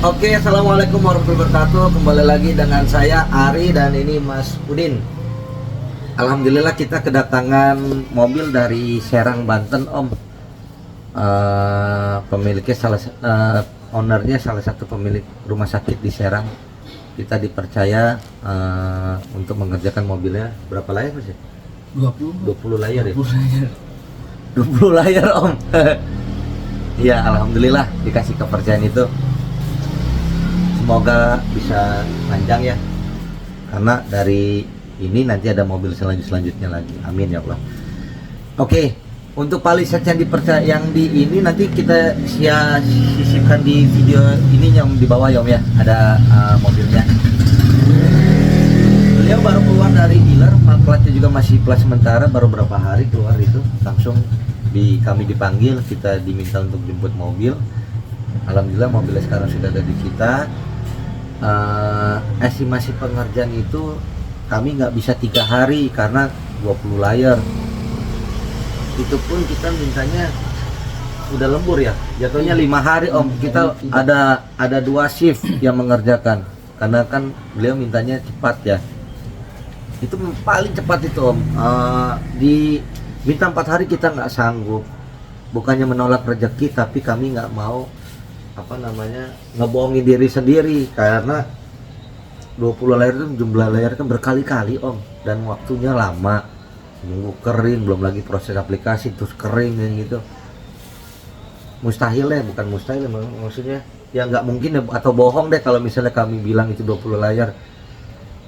Oke, assalamualaikum warahmatullahi wabarakatuh. Kembali lagi dengan saya Ari dan ini Mas Udin. Alhamdulillah kita kedatangan mobil dari Serang, Banten, Om. Pemiliknya ownernya salah satu pemilik rumah sakit di Serang. Kita dipercaya untuk mengerjakan mobilnya. Berapa layar Mas? 20 layar ya? 20 layar Om. Iya, alhamdulillah dikasih kepercayaan itu. Semoga bisa panjang ya, karena dari ini nanti ada mobil selanjutnya lagi. Amin ya Allah. Oke, untuk paliset yang dipercaya yang di ini nanti kita sisipkan di video ini yang di bawah ya Om ya. Ada mobilnya. Beliau baru keluar dari dealer, platnya juga masih plat sementara, baru berapa hari keluar itu, langsung kami dipanggil, kita diminta untuk jemput mobil. Alhamdulillah mobilnya sekarang sudah ada di kita. Estimasi pengerjaan itu kami nggak bisa 3 hari karena 20 layar. Itu pun kita mintanya udah lembur ya, jatuhnya 5 hari Om. Kita ada 2 shift yang mengerjakan karena kan beliau mintanya cepat ya. Itu paling cepat itu Om. Minta 4 hari kita nggak sanggup. Bukannya menolak rezeki, tapi kami nggak mau ngebohongin diri sendiri, karena 20 layar itu jumlah layar kan berkali-kali Om, dan waktunya lama, nunggu kering, belum lagi proses aplikasi terus kering dan gitu. Mustahil ya, bukan mustahil maksudnya ya nggak mungkin ya, atau bohong deh kalau misalnya kami bilang itu 20 layar.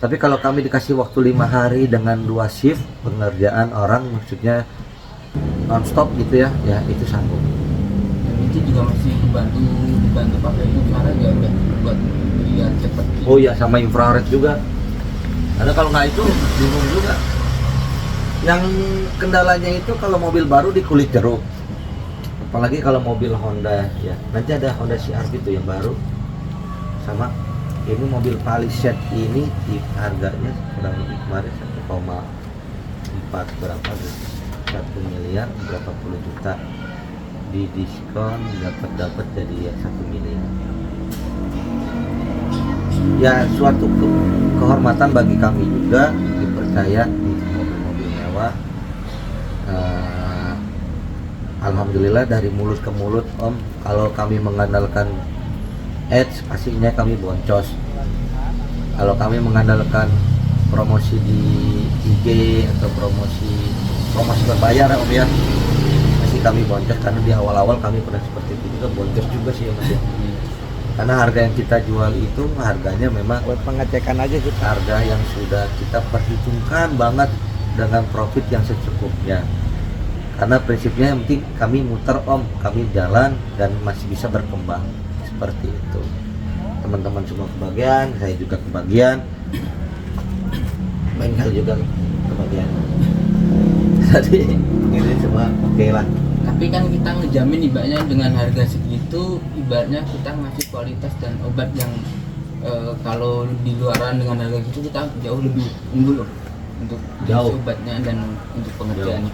Tapi kalau kami dikasih waktu 5 hari dengan 2 shift pengerjaan orang, maksudnya non-stop gitu ya, ya itu sanggup. Dan itu juga masih dibantu pakai infrared ya buat biar cepat. Oh iya, sama infrared juga. Karena kalau nggak itu bingung juga. Yang kendalanya itu kalau mobil baru di kulit jeruk. Apalagi kalau mobil Honda ya. Nanti ada Honda CR-V itu yang baru. Sama ini mobil Palisade ini harganya kurang lebih kemarin 1,4 berapa gitu, 1 miliar berapa puluh juta, di diskon dapat jadi ya 1 miliar. Ya suatu kehormatan bagi kami juga dipercaya untuk mobil-mobil mewah. Alhamdulillah dari mulut ke mulut Om, kalau kami mengandalkan ads pastinya kami boncos. Kalau kami mengandalkan promosi di IG atau promosi berbayar Om ya, pasti kami boncos, karena di awal-awal kami pernah seperti itu juga, boncos juga sih ya Mas ya. Karena harga yang kita jual itu harganya memang buat pengecekan aja gitu, harga yang sudah kita perhitungkan banget dengan profit yang secukupnya. Karena prinsipnya yang penting kami muter Om, kami jalan dan masih bisa berkembang. Seperti itu. Teman-teman semua kebagian, saya juga kebagian, bengkel juga kebagian. Jadi ini semua oke lah. Tapi kan kita ngejamin ibaratnya dengan harga segitu, ibaratnya kita ngasih kualitas dan obat yang kalau di luaran dengan harga segitu kita jauh lebih unggul loh, untuk obatnya dan untuk pengerjaannya.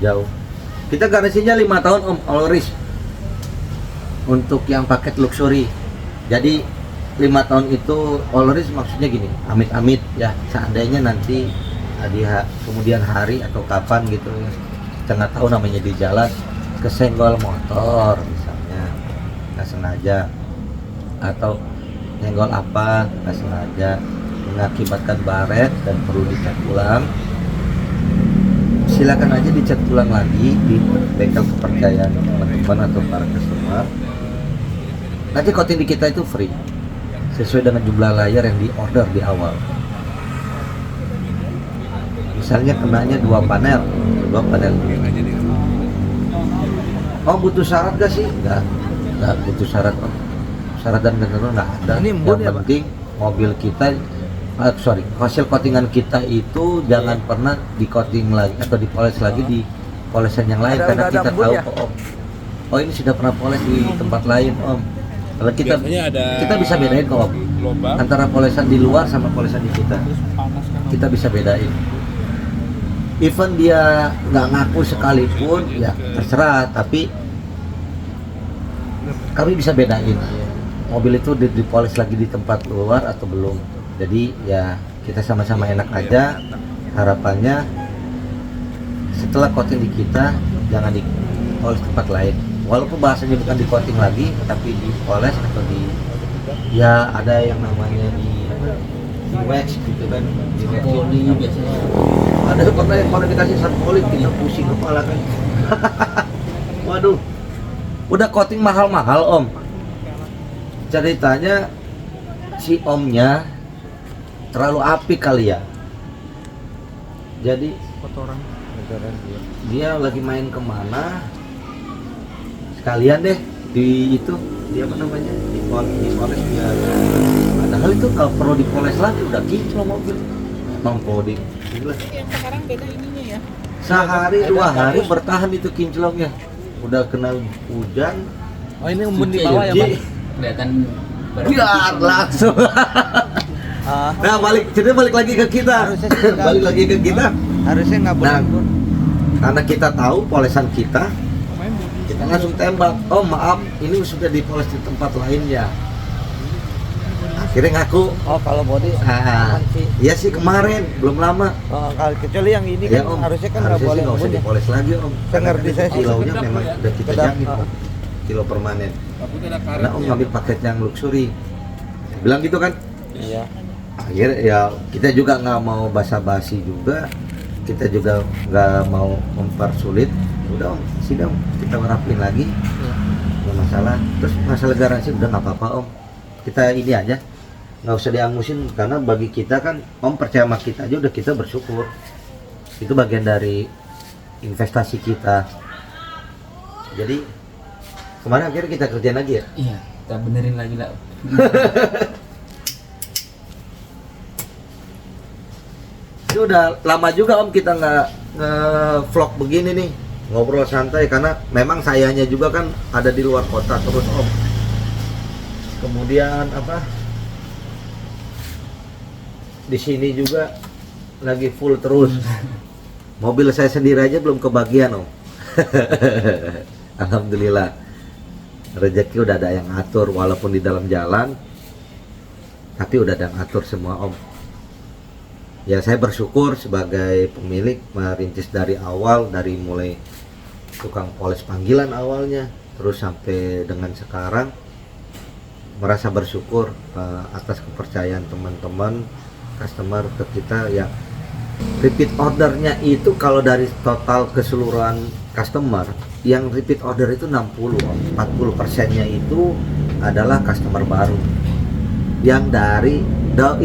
Jauh. Kita garansinya 5 tahun Om, all risk. Untuk yang paket luxury, jadi 5 tahun itu all risk, maksudnya gini, amit-amit ya, seandainya nanti di kemudian hari atau kapan gitu, setengah tahun namanya di jalan kesenggol motor misalnya nggak sengaja, atau nyenggol apa nggak sengaja mengakibatkan baret dan perlu dicat ulang, silakan aja dicat ulang lagi di bengkel kepercayaan teman-teman atau para customer. Nanti coating di kita itu free, sesuai dengan jumlah layar yang di order di awal. Misalnya kenanya 2 panel. Oh butuh syarat gak sih? Enggak butuh syarat Om. Syarat dan ketentuan nggak ada. Yang penting mobil kita, hasil coatingan kita itu jangan pernah di coating lagi atau dipoles lagi di polesan yang lain, karena kita tahu ya? Om, oh ini sudah pernah poles di tempat lain Om. Kalau kita bisa bedain kok Om, antara polesan di luar sama polesan di kita. Kita bisa bedain. Even dia nggak ngaku sekalipun ya terserah, tapi kami bisa bedain. mobil itu dipoles lagi di tempat luar atau belum. Jadi ya kita sama-sama enak aja. Harapannya setelah coating di kita jangan dipoles tempat lain. Walaupun bahasanya bukan di coating lagi, tapi dipoles atau ya ada yang namanya di wax gitu kan, di Poli biasanya. ada pernah yang kalau dikasih sarpoli kita pusing kepala kan. Waduh, udah coating mahal-mahal om. Ceritanya si omnya terlalu apik kali ya. Jadi kotoran dia lagi main kemana, sekalian deh di itu dia apa namanya dipoles dia. Padahal itu kalau perlu dipoles lagi udah kinclong mobil. Emang body. Gila. yang sekarang beda ininya ya. Sehari dua hari bertahan itu kinclongnya. Udah kena hujan. Oh ini embun di Cuci bawah ya Ji. Pak? Kelihatan Biar langsung. Ah, Nah balik lagi ke kita. Harusnya sih enggak. Balik lagi ke kita. harusnya nggak boleh Nah, embun. karena kita tahu polesan kita langsung tembak. Oh maaf, ini sudah dipoles di tempat lainnya. Akhirnya ngaku. Oh kalau body Ah, aman sih. iya sih kemarin belum lama. Oh, kecuali yang ini Ya, kan om. harusnya kan nggak Harusnya boleh sih nggak usah embun ya. dipoles lagi om. Saya ngerti, saya sih. Kilonya memang udah kita Kedap, jamin om. Kilo permanen. Karena om ngambil paket yang luxury. Bilang gitu kan? Iya. Akhirnya ya kita juga nggak mau basa-basi juga, kita juga nggak mau mempersulit. Udah om, sidang kita rapin lagi, nggak masalah. Terus masalah garansi udah nggak apa-apa om, kita ini aja, nggak usah diangusin karena bagi kita kan om percaya sama kita aja udah kita bersyukur. Itu bagian dari investasi kita. Jadi kemarin akhirnya kita kerjain lagi ya. Iya, kita benerin lagi lah. Itu udah lama juga om kita nggak vlog begini nih, ngobrol santai karena memang sayanya juga kan ada di luar kota terus om. Kemudian apa? Di sini juga lagi full terus. Mobil saya sendiri aja belum kebagian om. Alhamdulillah. Rezeki udah ada yang atur walaupun di dalam jalan, tapi udah ada yang atur semua om. Ya saya bersyukur sebagai pemilik merintis dari awal, dari mulai tukang poles panggilan awalnya terus sampai dengan sekarang, merasa bersyukur atas kepercayaan teman-teman customer ke kita. Ya repeat ordernya itu kalau dari total keseluruhan customer yang repeat order itu 60, 40% nya itu adalah customer baru. Yang dari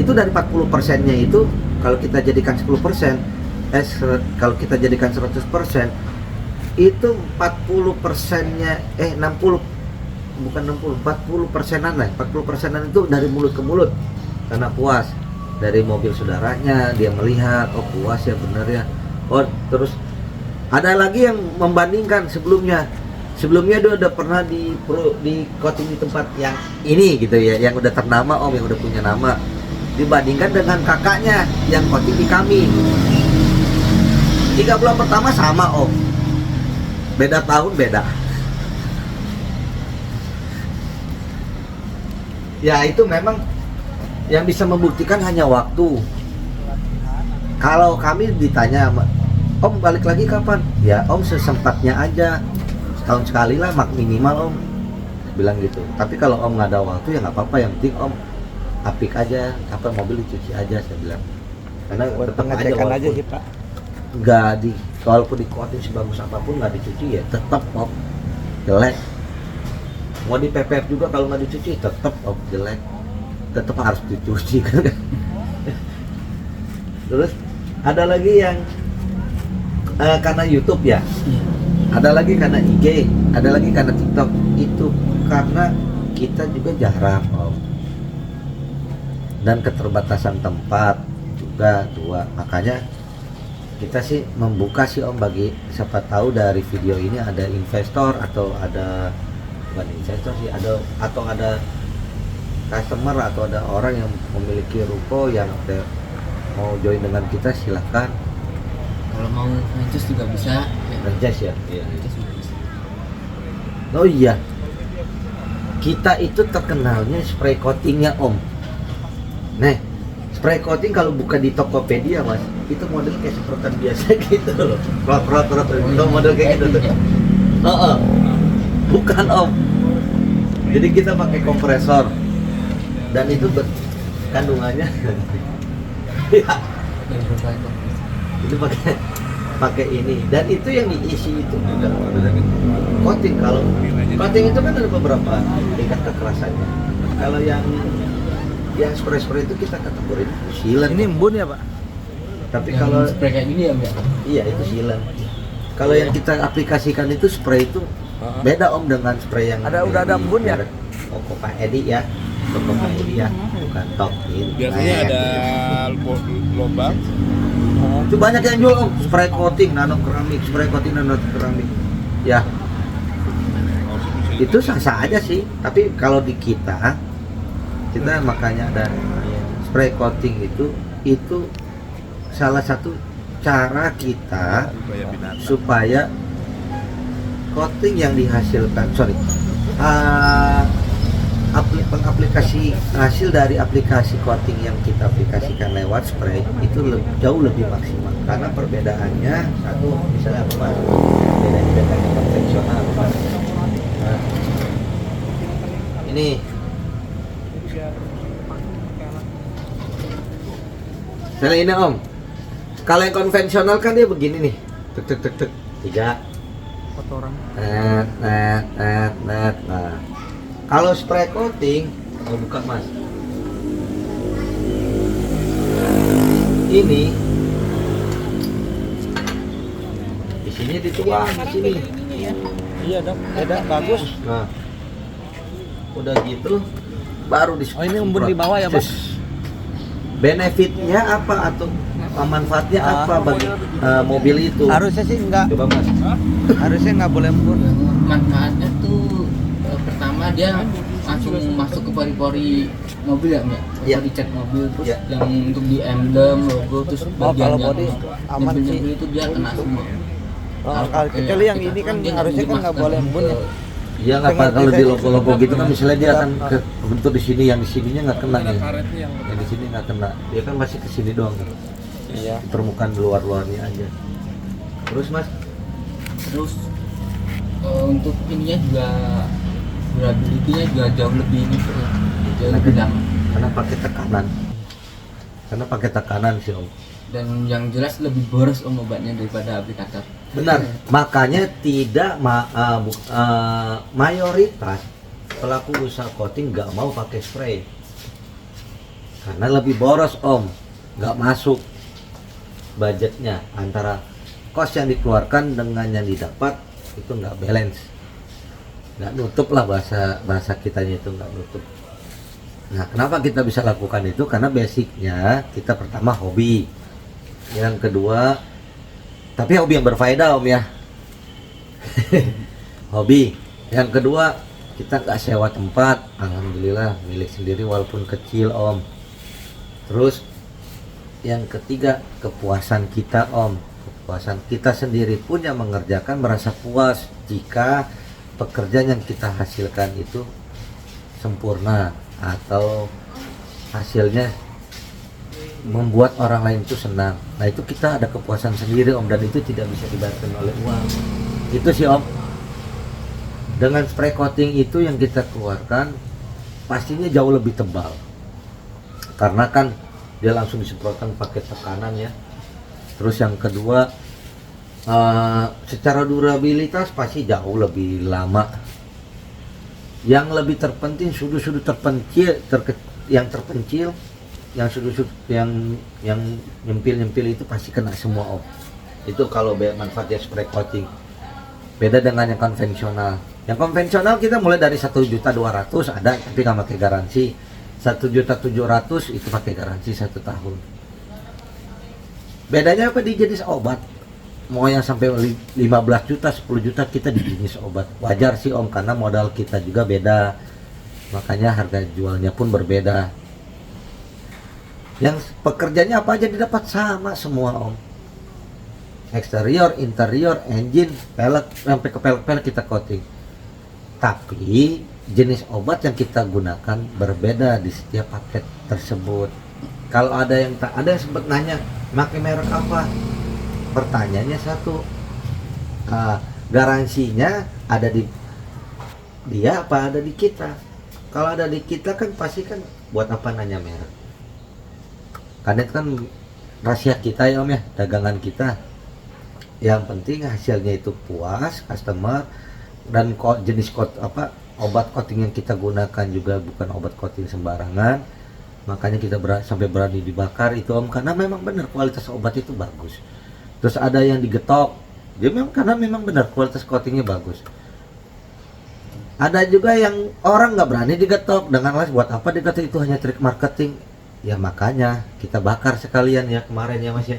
itu dari 40% nya itu kalau kita jadikan 10%, kalau kita jadikan 100%, itu 40%-nya 60, bukan 60, 40%-an lah. 40%-an itu dari mulut ke mulut karena puas. Dari mobil saudaranya dia melihat, oh puas ya bener ya. Oh terus ada lagi yang membandingkan sebelumnya dia udah pernah di coating di tempat yang ini gitu ya, yang udah ternama om, yang udah punya nama, dibandingkan dengan kakaknya yang coating di kami. 3 bulan pertama sama om, beda tahun beda. Ya itu memang yang bisa membuktikan hanya waktu. Kalau kami ditanya om balik lagi kapan, ya om sesempatnya aja, setahun sekali lah minimal om, bilang gitu. Tapi kalau om nggak ada waktu ya nggak apa-apa, yang penting om apik aja, apa mobil dicuci aja, saya bilang. Karena Buat tetap aja pengecekan aja walaupun sih Pak. nggak di, walaupun di coating sebagus apapun nggak dicuci ya tetap om jelek. Mau di PPF juga kalau nggak dicuci tetap om jelek, tetap harus dicuci kan. Terus ada lagi yang karena YouTube ya, Iya. ada lagi karena IG, ada lagi karena TikTok. Itu karena kita juga jarang om, dan keterbatasan tempat juga dua. Makanya kita sih membuka sih om, bagi siapa tahu dari video ini ada investor atau ada, bukan investor sih, ada atau ada customer atau ada orang yang memiliki ruko yang mau join dengan kita, silahkan. Kalau mau franchise juga bisa. Franchise ya. Franchise juga bisa. Oh iya, kita itu terkenalnya spray coatingnya om. Nah, spray coating kalau buka di Tokopedia mas, itu model kayak semprotan biasa gitu loh. Rot itu model kayak gitu tuh. Bukan om. Jadi kita pakai kompresor dan itu kandungannya ya, itu pakai ini dan itu yang diisi itu juga coating. Kalau coating itu kan ada beberapa tingkat kekerasannya. Kalau yang spray itu kita kategori sealant. Ini embun ya, Pak? Tapi Yang kalau spray kayak gini ya Mbak? iya itu sealant. Kalau yang kita aplikasikan itu spray itu beda om dengan spray yang Udah ada embun ya? Toko Pak Edi ya, toko Pak Edi ya, bukan tok ini. Biasanya ada lubang. Itu banyak yang jual om, spray coating nano keramik, spray coating nano keramik. Ya, itu sah-sah aja sih. Tapi kalau di kita makanya ada spray coating itu salah satu cara kita supaya coating yang dihasilkan, pengaplikasi hasil dari aplikasi coating yang kita aplikasikan lewat spray itu jauh lebih maksimal karena perbedaannya satu misalnya apa mas, bedanya dengan yang konvensional apa mas? Nah, ini misalnya ini om, kalau yang konvensional kan dia begini nih, tek 3 Kotoran. Nah, kalau spray coating, mau buka mas, ini di sini dituang di sini. Iya, Dok. Beda bagus. Nah, udah gitu, baru di. Oh, ini embun di bawah ya, Pak? Benefitnya apa atau manfaatnya apa bagi mobil itu? Harusnya sih enggak. Coba mas. Harusnya enggak boleh embun. Manfaatnya tuh pertama dia langsung masuk ke pori-pori mobil ya Mbak? Iya. Pori cat mobil terus Iya. yang untuk di emblem, logo terus bagian kalau yang body aman sih. nyempil itu dia kena semua. Kecuali yang ini kan harusnya kan nggak boleh embun ya. Iya nggak apa kalau di logo-logo gitu kan misalnya dia akan bentuk di sini, yang di sininya nggak kena nih. Yang di sini nggak kena, dia kan masih ke sini doang kan. Iya. Di permukaan luarnya aja. Terus mas, Terus untuk ininya juga durability-nya juga jauh lebih ini jauh lebih lama. karena pakai tekanan sih om. Dan yang jelas lebih boros om obatnya daripada aplikator. Benar, makanya tidak mayoritas pelaku usaha coating nggak mau pakai spray karena lebih boros om, nggak masuk budgetnya, antara cost yang dikeluarkan dengan yang didapat itu nggak balance, nggak nutup lah, bahasa kitanya itu nggak nutup. Nah kenapa kita bisa lakukan itu? Karena basicnya kita pertama hobi, yang kedua tapi hobi yang berfaedah om ya. Hobi yang kedua, kita nggak sewa tempat, alhamdulillah milik sendiri walaupun kecil om. Terus yang ketiga, kepuasan kita om, kepuasan kita sendiri pun yang mengerjakan merasa puas jika pekerjaan yang kita hasilkan itu sempurna atau hasilnya membuat orang lain itu senang. Nah itu kita ada kepuasan sendiri om, dan itu tidak bisa dibayarkan oleh uang. Itu sih om. Dengan spray coating itu yang kita keluarkan pastinya jauh lebih tebal, karena kan dia langsung disemprotkan pakai tekanan ya. Terus yang kedua, secara durabilitas pasti jauh lebih lama. Yang lebih terpenting sudut-sudut terpencil, yang terpencil, yang sudut-sudut yang nyempil itu pasti kena semua om. Itu kalau manfaatnya spray coating. Beda dengan yang konvensional. Yang konvensional kita mulai dari 1.200.000 ada, tapi nggak pakai garansi. 1.700.000 itu pakai garansi 1 tahun. Bedanya apa di jenis obat? Mau yang sampai 15 juta, 10 juta kita di jenis obat. Wajar sih om, karena modal kita juga beda. Makanya harga jualnya pun berbeda. Yang pekerjaannya apa aja didapat sama semua om. Eksterior, interior, engine, pelek, sampai ke pelek kita coating. Tapi jenis obat yang kita gunakan berbeda di setiap paket tersebut. Kalau ada yang sempat nanya pakai merek apa, pertanyaannya satu, garansinya ada di dia apa ada di kita? Kalau ada di kita kan pasti kan buat apa nanya merek? Karena itu kan rahasia kita ya Om ya, dagangan kita. Yang penting hasilnya itu puas customer, dan jenis obat coating yang kita gunakan juga bukan obat coating sembarangan. Makanya kita sampai berani dibakar itu Om, karena memang benar kualitas obat itu bagus. Terus ada yang digetok, dia memang karena memang benar kualitas coatingnya bagus. Ada juga yang orang nggak berani digetok dengan alasan buat apa digetok, itu hanya trik marketing. Ya makanya kita bakar sekalian ya kemarin ya Mas ya.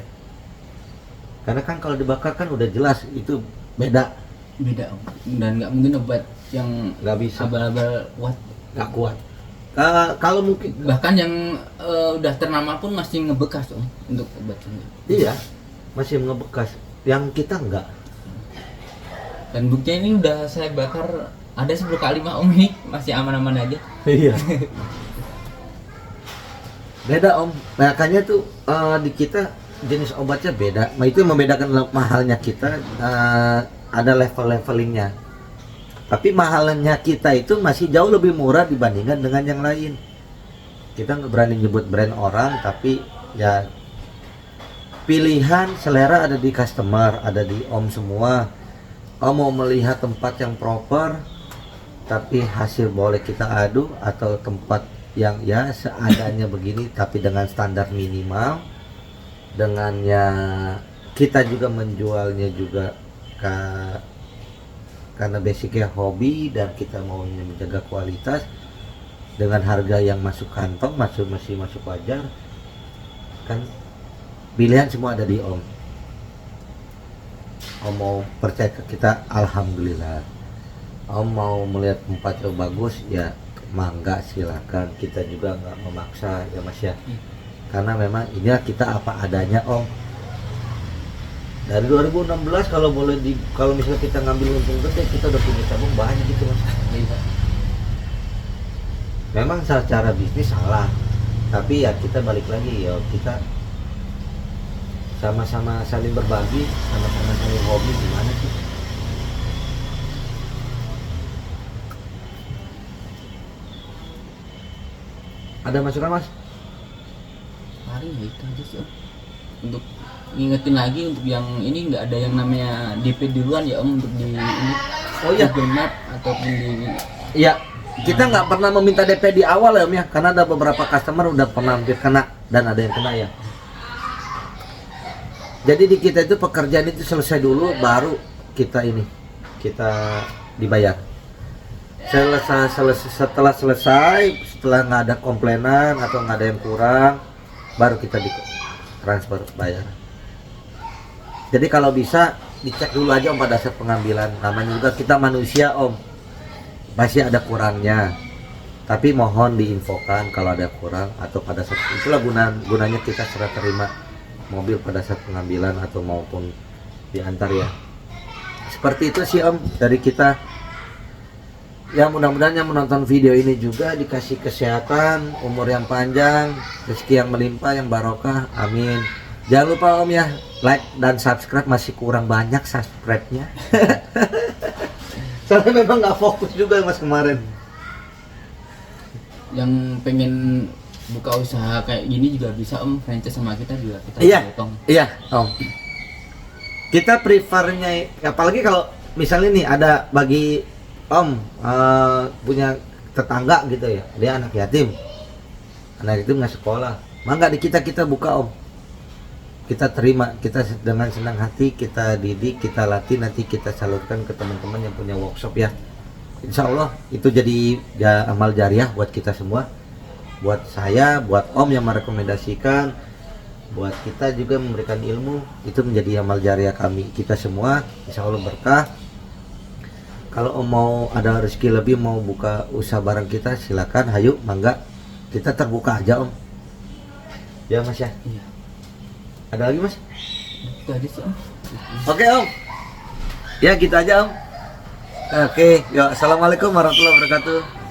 Karena kan kalau dibakar kan udah jelas itu beda Om. Dan nggak mungkin obat yang nggak bisa, abal-abal kuat. nggak kuat. Kalau mungkin Bahkan yang udah ternama pun masih ngebekas Om untuk obat ini. iya masih ngebekas, yang kita enggak. Dan buktinya ini udah saya bakar ada 10 kali mah Om, ini masih aman-aman aja. Iya. Beda Om, makanya tuh di kita jenis obatnya beda. Nah, itu yang membedakan mahalnya kita, ada levelingnya. Tapi mahalnya kita itu masih jauh lebih murah dibandingkan dengan yang lain. Kita nggak berani nyebut brand orang, tapi ya pilihan selera ada di customer, ada di Om semua. Om mau melihat tempat yang proper, tapi hasil boleh kita adu, atau tempat yang ya seadanya begini tapi dengan standar minimal, dengannya kita juga menjualnya juga karena basicnya hobi dan kita maunya menjaga kualitas dengan harga yang masuk kantong, masih masuk wajar kan. Pilihan semua ada di Om. Om mau percaya ke kita, alhamdulillah. Om mau melihat tempat yang bagus ya mangga silakan, kita juga nggak memaksa ya Mas ya. Karena memang ini kita apa adanya Om. Dari 2016 kalau misalnya kita ngambil untung gede, kita udah punya tabung banyak gitu Mas. Memang secara bisnis salah, tapi ya kita balik lagi ya, kita sama-sama saling berbagi, sama-sama saling hobi, gimana sih? Ada masukan Mas? Paling ya itu aja sih Om. Untuk ngingetin lagi, untuk yang ini nggak ada yang namanya DP duluan ya Om, untuk di ini. Oh iya. Google Map ataupun di Iya, kita nggak pernah meminta DP di awal ya Om ya, karena ada beberapa customer udah pernah hampir kena dan ada yang kena ya. Jadi di kita itu pekerjaan itu selesai dulu, baru kita dibayar. Setelah selesai, setelah nggak ada komplainan atau nggak ada yang kurang, baru kita di transfer bayar. Jadi kalau bisa dicek dulu aja Om pada saat pengambilan. Namanya juga kita manusia Om, pasti ada kurangnya. Tapi mohon diinfokan kalau ada kurang, atau pada saat itulah gunanya kita serah terima mobil pada saat pengambilan atau maupun diantar ya. Seperti itu sih Om dari kita. Ya mudah-mudahan yang menonton video ini juga dikasih kesehatan, umur yang panjang, rezeki yang melimpah, yang barokah, amin. Jangan lupa Om ya, like dan subscribe, masih kurang banyak subscribe-nya. Soalnya memang nggak fokus juga Mas kemarin. yang pengen buka usaha kayak gini juga bisa Om, franchise sama kita juga kita potong. Iya Om. Kita prefernya, apalagi kalau misalnya nih ada bagi Om punya tetangga gitu ya, dia anak yatim nggak sekolah, mangga di kita buka Om, kita terima, kita dengan senang hati kita didik, kita latih, nanti kita salurkan ke teman-teman yang punya workshop ya. Insya Allah itu jadi amal jariah buat kita semua, buat saya, buat Om yang merekomendasikan, buat kita juga memberikan ilmu, itu menjadi amal jariah kita semua. Insya Allah berkah. Kalau Om mau ada rezeki lebih, mau buka usaha bareng kita, silakan, hayu, mangga, kita terbuka aja Om. Ya Mas ya. Iya. Ada lagi Mas? Itu aja sih Om. Oke Om. Ya gitu aja Om. Oke, ya assalamualaikum warahmatullahi wabarakatuh.